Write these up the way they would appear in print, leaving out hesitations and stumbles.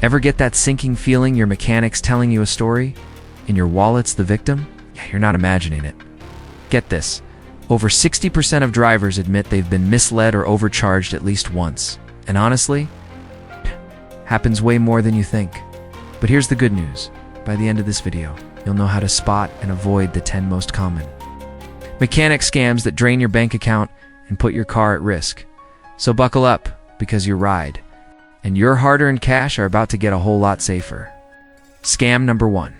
Ever get that sinking feeling your mechanic's telling you a story and your wallet's the victim? Yeah, you're not imagining it. Get this. Over 60% of drivers admit they've been misled or overcharged at least once. And honestly, happens way more than you think. But here's the good news. By the end of this video, you'll know how to spot and avoid the 10 most common mechanic scams that drain your bank account and put your car at risk. So buckle up, because your ride and your hard-earned cash are about to get a whole lot safer. Scam number 1.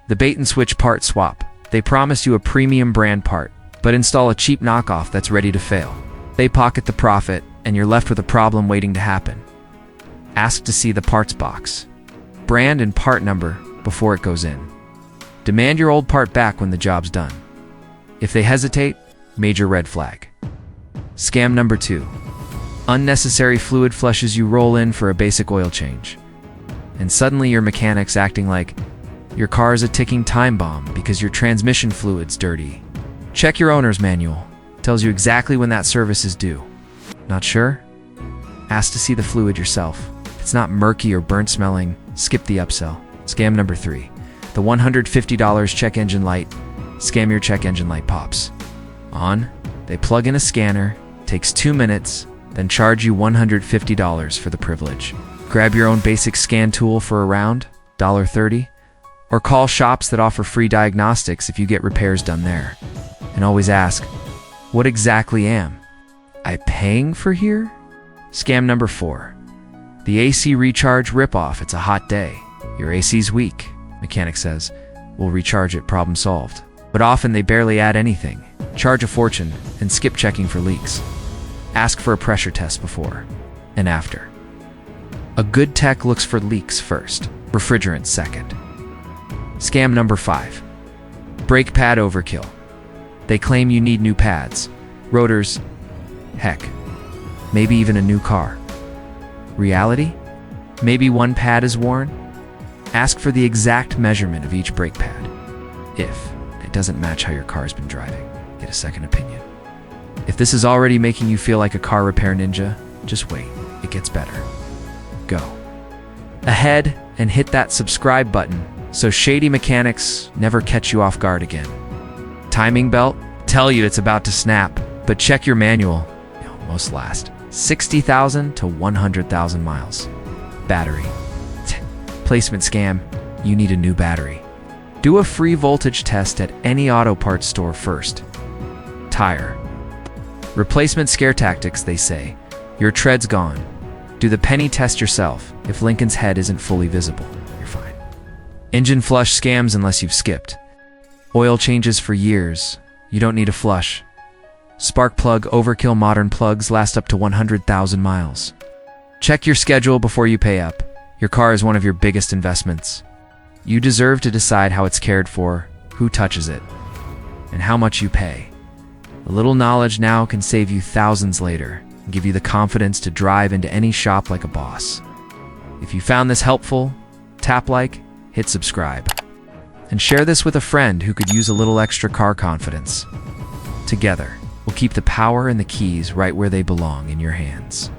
The bait and switch part swap. They promise you a premium brand part, but install a cheap knockoff that's ready to fail. They pocket the profit, and you're left with a problem waiting to happen. Ask to see the parts box, brand and part number before it goes in. Demand your old part back when the job's done. If they hesitate, major red flag. Scam number 2. Unnecessary fluid flushes. You roll in for a basic oil change, and suddenly your mechanic's acting like your car is a ticking time bomb because your transmission fluid's dirty. Check your owner's manual. It tells you exactly when that service is due. Not sure? Ask to see the fluid yourself. If it's not murky or burnt smelling, skip the upsell. Scam number 3. The $150 check engine light. Scam. Your check engine light pops on. They plug in a scanner, takes 2 minutes, then charge you $150 for the privilege. Grab your own basic scan tool for around $30, or call shops that offer free diagnostics if you get repairs done there. And always ask, what exactly am I paying for here? Scam number 4. The AC Recharge Ripoff. It's a hot day. Your AC's weak. Mechanic says, we'll recharge it, problem solved. But often they barely add anything, charge a fortune, and skip checking for leaks. Ask for a pressure test before and after. A good tech looks for leaks first, refrigerant second. Scam number 5. Brake pad overkill. They claim you need new pads, rotors, heck, maybe even a new car. Reality? Maybe one pad is worn? Ask for the exact measurement of each brake pad. If it doesn't match how your car's been driving, get a second opinion. If this is already making you feel like a car repair ninja, just wait, it gets better. Go ahead and hit that subscribe button so shady mechanics never catch you off guard again. Timing belt? Tell you it's about to snap, but check your manual. Most last 60,000 to 100,000 miles. Battery. Placement scam. You need a new battery. Do a free voltage test at any auto parts store first. Tire. Replacement scare tactics, they say. Your tread's gone. Do the penny test yourself. If Lincoln's head isn't fully visible, you're fine. Engine flush scams unless you've skipped. Oil changes for years. You don't need a flush. Spark plug overkill. Modern plugs last up to 100,000 miles. Check your schedule before you pay up. Your car is one of your biggest investments. You deserve to decide how it's cared for, who touches it, and how much you pay. A little knowledge now can save you thousands later and give you the confidence to drive into any shop like a boss. If you found this helpful, tap like, hit subscribe, and share this with a friend who could use a little extra car confidence. Together, we'll keep the power and the keys right where they belong, in your hands.